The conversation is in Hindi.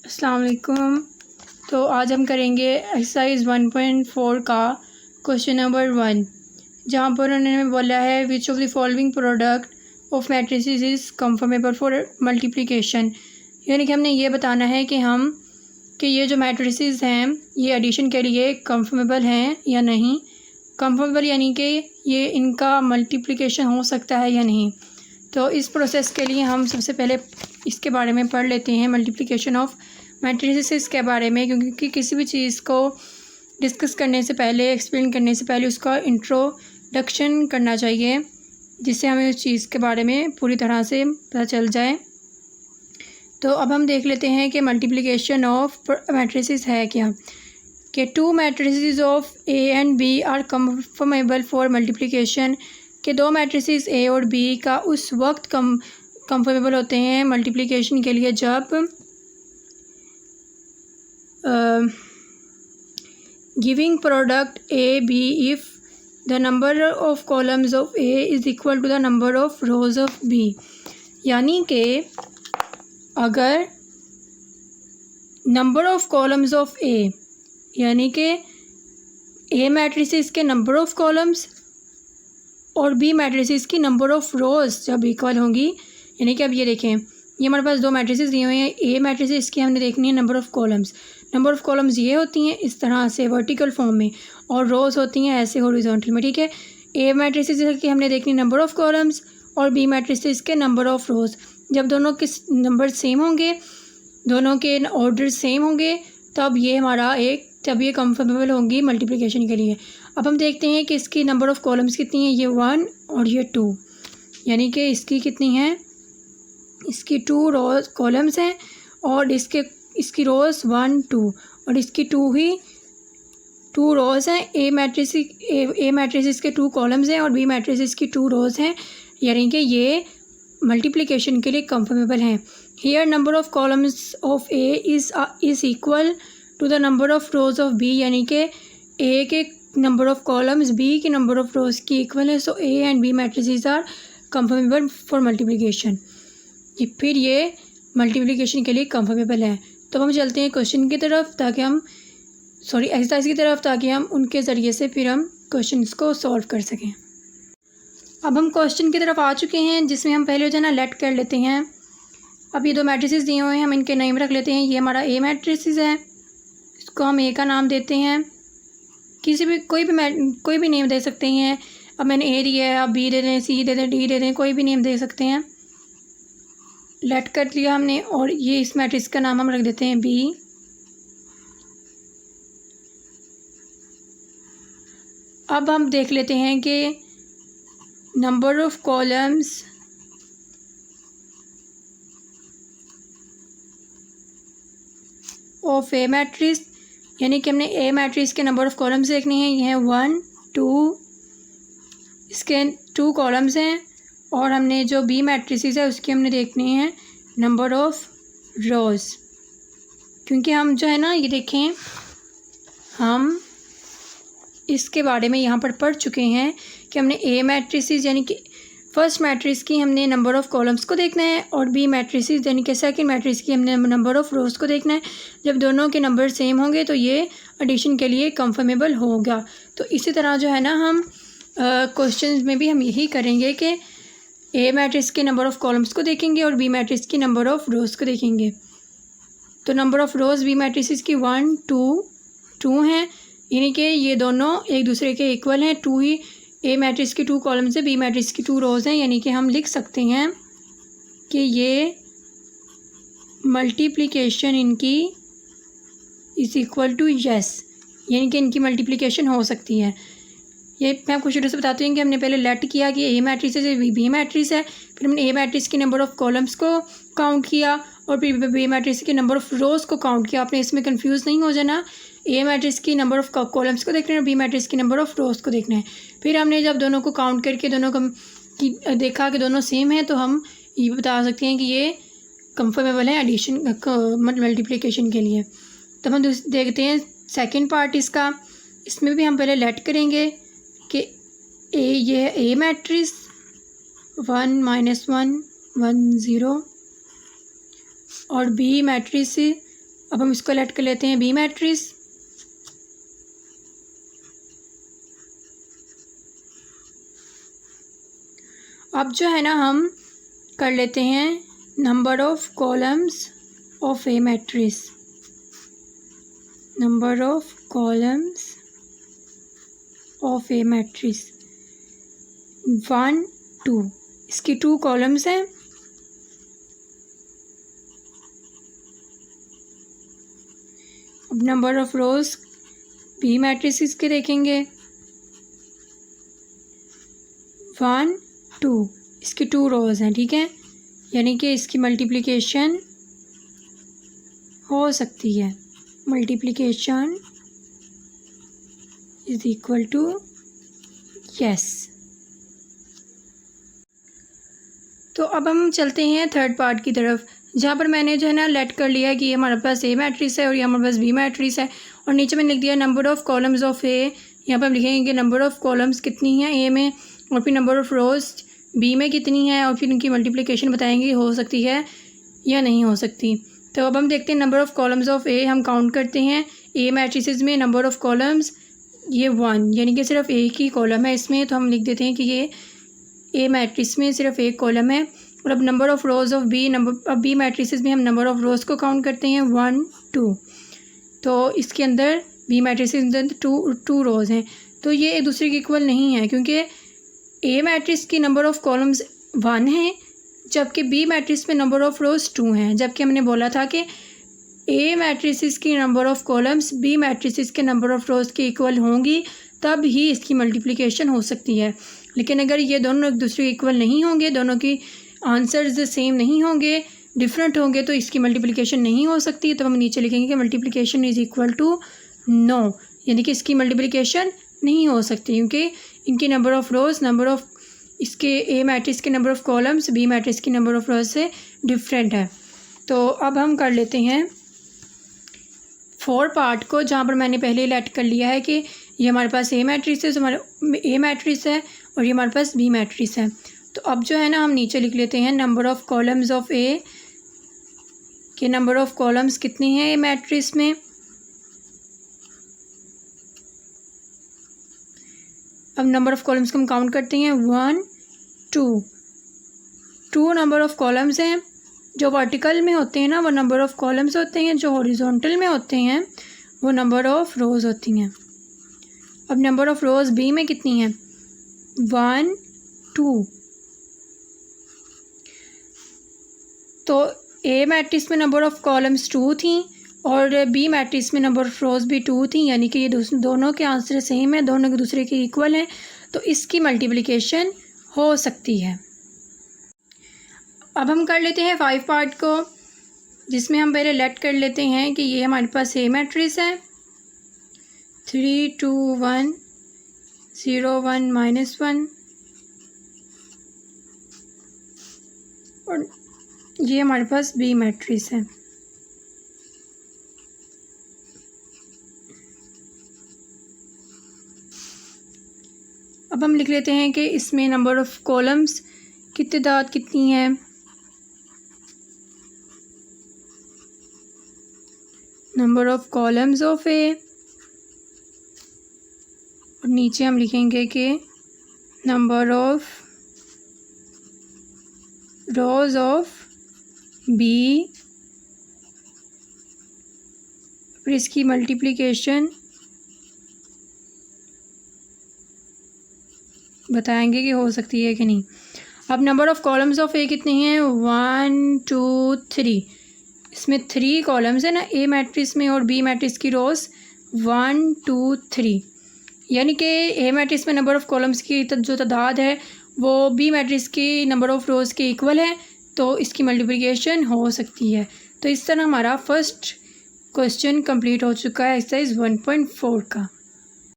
अस्सलाम वालेकुम। तो आज हम करेंगे एक्सरसाइज 1.4 का क्वेश्चन नंबर 1, जहाँ पर उन्होंने बोला है which of the following product of matrices is confirmable for multiplication. यानी कि हमने ये बताना है कि ये जो मैट्रिसेस हैं ये एडिशन के लिए कंफर्मेबल हैं या नहीं। कंफर्मेबल यानी कि ये इनका मल्टीप्लिकेशन हो सकता है या नहीं। तो इस प्रोसेस के लिए हम सबसे पहले इसके बारे में पढ़ लेते हैं, मल्टीप्लिकेशन ऑफ मैट्रिसेस के बारे में, क्योंकि किसी भी चीज़ को डिस्कस करने से पहले, एक्सप्लेन करने से पहले उसका इंट्रोडक्शन करना चाहिए, जिससे हमें उस चीज़ के बारे में पूरी तरह से पता चल जाए। तो अब हम देख लेते हैं कि मल्टीप्लिकेशन ऑफ मैट्रिसेस है क्या। कि two matrices of A and B are conformable for multiplication, कि दो मैट्रिसेस ए और बी का उस वक्त कंफर्मेबल होते हैं मल्टीप्लिकेशन के लिए जब giving product A B if the number of columns of A is equal to the number of rows of B. यानी कि अगर number of columns of A, यानी कि ए मैट्रिसेस के नंबर ऑफ कॉलम्स और बी मैट्रिसेस की नंबर ऑफ रोज़ जब इक्वल होंगी, यानी कि अब ये देखें, ये हमारे पास दो मैट्रिसेस दिए हुए हैं। ए मैट्रिसेस की हमने देखनी है number of columns. Number of columns ये होती हैं इस तरह से वर्टिकल फॉर्म में, और रोज़ होती हैं ऐसे हॉरिजॉन्टल में, ठीक है। ए मैट्रिसेस की हमने देखनी नंबर ऑफ़ कॉलम्स और बी मैट्रिसेस के नंबर ऑफ़ रोज़। जब दोनों के नंबर सेम होंगे, दोनों के ऑर्डर सेम होंगे, तब ये कंफर्मेबल होंगी मल्टीप्लिकेशन के लिए। अब हम देखते हैं कि इसकी नंबर ऑफ़ कॉलम्स कितनी है, ये 1 और ये 2, यानी कि इसकी कितनी है, इसकी 2 रोज़ कॉलम्स हैं और इसकी रोज़ 1 2 और इसकी 2 रोज़ हैं। ए मैट्रिसेस के 2 कॉलम्स हैं और बी मैट्रिसेस की 2 रोज़ हैं, यानी कि ये मल्टीप्लिकेशन के लिए कंफर्मेबल हैं। Here number of columns of A is equal to the number of rows of B, यानी कि ए के नंबर ऑफ़ कॉलम्स बी के नंबर ऑफ़ रोज़ की इक्वल है। So A and B matrices are conformable for multiplication. फिर ये मल्टीप्लिकेशन के लिए कंफर्मेबल है। तो हम चलते हैं क्वेश्चन की तरफ, एक्सरसाइज की तरफ, ताकि हम उनके ज़रिए से फिर हम क्वेश्चंस को सॉल्व कर सकें। अब हम क्वेश्चन की तरफ आ चुके हैं, जिसमें हम पहले जो है ना लेट कर लेते हैं। अब ये दो मैट्रिसेस दिए हुए हैं, हम इनके नेम रख लेते हैं। ये हमारा ए मैट्रिसेस है, इसको हम ए का नाम देते हैं। कोई भी नेम दे सकते हैं। अब मैंने ए दिया है, आप बी दे दें, सी दे दें, डी दे दें, कोई भी नेम दे सकते हैं। लेट कर लिया हमने, और ये इस मैट्रिक्स का नाम हम रख देते हैं बी। अब हम देख लेते हैं कि number of columns of A matrix, यानी कि हमने ए मैट्रिक्स के नंबर ऑफ़ कॉलम्स देखने हैं। ये हैं 1 2, इसके 2 कॉलम्स हैं, और हमने जो बी मैट्रिसेस है उसकी हमने देखनी है नंबर ऑफ़ रोज़। क्योंकि हम जो है ना, ये देखें, हम इसके बारे में यहाँ पर पढ़ चुके हैं कि हमने ए मैट्रिसेस यानी कि फर्स्ट मैट्रिक्स की हमने नंबर ऑफ़ कॉलम्स को देखना है, और बी मैट्रिसेस यानी कि सेकंड मैट्रिक्स की हमने नंबर ऑफ़ रोज़ को देखना है। जब दोनों के नंबर सेम होंगे तो ये एडिशन के लिए कंफर्मेबल होगा। तो इसी तरह जो है ना, हम क्वेश्चन में भी हम यही करेंगे कि ए मैट्रिक्स के नंबर ऑफ़ कॉलम्स को देखेंगे और बी मैट्रिक्स की नंबर ऑफ़ रोज़ को देखेंगे। तो number of rows B matrix की 1 2 हैं, यानी कि ये दोनों एक दूसरे के इक्वल हैं। 2 ही ए मैट्रिक्स की 2 कॉलम्स है, बी मैट्रिक्स की 2 रोज़ हैं, यानी कि हम लिख सकते हैं कि ये मल्टीप्लिकेशन इनकी इज़ इक्वल टू यस, यानी कि इनकी मल्टीप्लिकेशन हो सकती है। ये मैं आपको शुरू से बताती हूँ कि हमने पहले लेट किया कि ए मैट्रिक्स है, बी मैट्रिक्स है, फिर हमने ए मैट्रिक्स की नंबर ऑफ़ कॉलम्स को काउंट किया और फिर बी मैट्रिक्स के नंबर ऑफ़ रोज़ को काउंट किया। आपने इसमें कंफ्यूज नहीं हो जाना, ए मैट्रिक्स की नंबर ऑफ़ कॉलम्स को देखना है और बी मैट्रिक्स की नंबर ऑफ़ रोज़ को देखना है। फिर हमने जब दोनों को काउंट करके दोनों को देखा कि दोनों सेम हैं, तो हम ये बता सकते हैं कि ये कंफर्मेबल है एडिशन मल्टीप्लिकेशन के लिए। तब हम देखते हैं सेकेंड पार्ट इसका। इसमें भी हम पहले लेट करेंगे कि ये है ए मैट्रिक्स 1 -1 1 0 और बी मैट्रिक्स अब हम इसको लेट कर लेते हैं बी मैट्रिक्स। अब जो है ना हम कर लेते हैं number of columns of A matrix. Number of columns of A matrix 1 2, इसकी 2 कॉलम्स हैं। अब number of rows B matrix के देखेंगे 1 2, इसकी 2 रोज हैं, ठीक है, यानी कि इसकी मल्टीप्लिकेशन हो सकती है। Multiplication is equal to yes. तो अब हम चलते हैं थर्ड पार्ट की तरफ, जहाँ पर मैंने जो है ना लेट कर लिया है कि हमारे पास ए मैट्रिक्स है और ये हमारे पास बी मैट्रिक्स है, और नीचे मैंने लिख दिया नंबर ऑफ़ कॉलम्स ऑफ ए। यहाँ पर हम लिखेंगे कि नंबर ऑफ़ कॉलम्स कितनी हैं ए में, और फिर नंबर ऑफ़ रोज बी में कितनी है, और फिर उनकी मल्टीप्लिकेशन बताएंगे हो सकती है या नहीं हो सकती। तो अब हम देखते हैं नंबर ऑफ़ कॉलम्स ऑफ ए। हम काउंट करते हैं ए मैट्रिसेस में नंबर ऑफ़ कॉलम्स ये 1, यानी कि सिर्फ एक ही कॉलम है इसमें, तो हम लिख देते हैं कि ये ए मैट्रिक्स में सिर्फ एक कॉलम है। और अब number of rows of B, अब बी मैट्रिसेस में हम नंबर ऑफ़ रोज़ को काउंट करते हैं 1 2, तो इसके अंदर बी मैट्रिसेस के अंदर 2 रोज़ हैं, तो ये एक दूसरे के इक्वल नहीं है, क्योंकि ए मैट्रिक्स की नंबर ऑफ़ कॉलम्स 1 है, जबकि बी मैट्रिक्स में नंबर ऑफ़ रोज़ 2 हैं। जबकि हमने बोला था कि ए मैट्रिसेस की number of columns B matrices के नंबर ऑफ़ रोज़ के इक्वल होंगी, तब ही इसकी मल्टीप्लिकेशन हो सकती है। लेकिन अगर ये दोनों एक दूसरे के इक्वल नहीं होंगे, दोनों की आंसर्स सेम नहीं होंगे, डिफरेंट होंगे, तो इसकी मल्टीप्लिकेशन नहीं हो सकती। तो हम नीचे लिखेंगे कि multiplication is equal to no, यानी कि इसकी मल्टीप्लिकेशन नहीं हो सकती, क्योंकि इनकी number of rows, number of इसके ए मैट्रिक्स के number of columns B matrix की नंबर ऑफ़ रोज़ से डिफरेंट है। तो अब हम कर लेते हैं 4 पार्ट को, जहाँ पर मैंने पहले लेट कर लिया है कि ये हमारे पास ए मैट्रिक्स है, तो हमारे ए मैट्रिक्स है, और ये हमारे पास बी मैट्रिक्स है। तो अब जो है ना हम नीचे लिख लेते हैं नंबर ऑफ़ कॉलम्स ऑफ ए के नंबर ऑफ़ कॉलम्स कितने हैं ए मैट्रिक्स में। अब नंबर ऑफ़ कॉलम्स को हम काउंट करते हैं 1 2 नंबर ऑफ़ कॉलम्स हैं। जो वर्टिकल में होते हैं ना वो नंबर ऑफ़ कॉलम्स होते हैं, जो हॉरिजॉन्टल में होते हैं वो नंबर ऑफ़ रोज़ होती हैं। अब नंबर ऑफ़ रोज़ बी में कितनी हैं 1 2, तो ए मैट्रिक्स में नंबर ऑफ़ कॉलम्स 2 थी और बी मैट्रिक्स में नंबर ऑफ़ रोज़ भी 2 थी, यानी कि ये दोनों के आंसर सेम है, दोनों एक दूसरे के इक्वल हैं, तो इसकी मल्टीप्लिकेशन हो सकती है। अब हम कर लेते हैं 5 पार्ट को, जिसमें हम पहले लेट कर लेते हैं कि ये हमारे पास ए मैट्रिक्स है 3 2 1 0 1 -1, और ये हमारे पास बी मैट्रिक्स है। अब हम लिख लेते हैं कि इसमें नंबर ऑफ़ कॉलम्स की तादाद कितनी है। Number of columns of A, और नीचे हम लिखेंगे कि number of rows of B, फिर इसकी मल्टीप्लिकेशन बताएंगे कि हो सकती है कि नहीं। अब नंबर ऑफ़ कॉलम्स ऑफ ए कितने हैं 1 2 3, इसमें 3 कॉलम्स है ना ए मैट्रिक्स में, और बी मैट्रिक्स की रोज़ 1 2 3, यानी कि ए मैट्रिक्स में नंबर ऑफ़ कॉलम्स की जो तादाद है वो बी मैट्रिक्स की नंबर ऑफ़ रोज़ के इक्वल है, तो इसकी मल्टीप्लिकेशन हो सकती है। तो इस तरह हमारा फर्स्ट क्वेश्चन कंप्लीट हो चुका है एक्सरसाइज 1.4 का।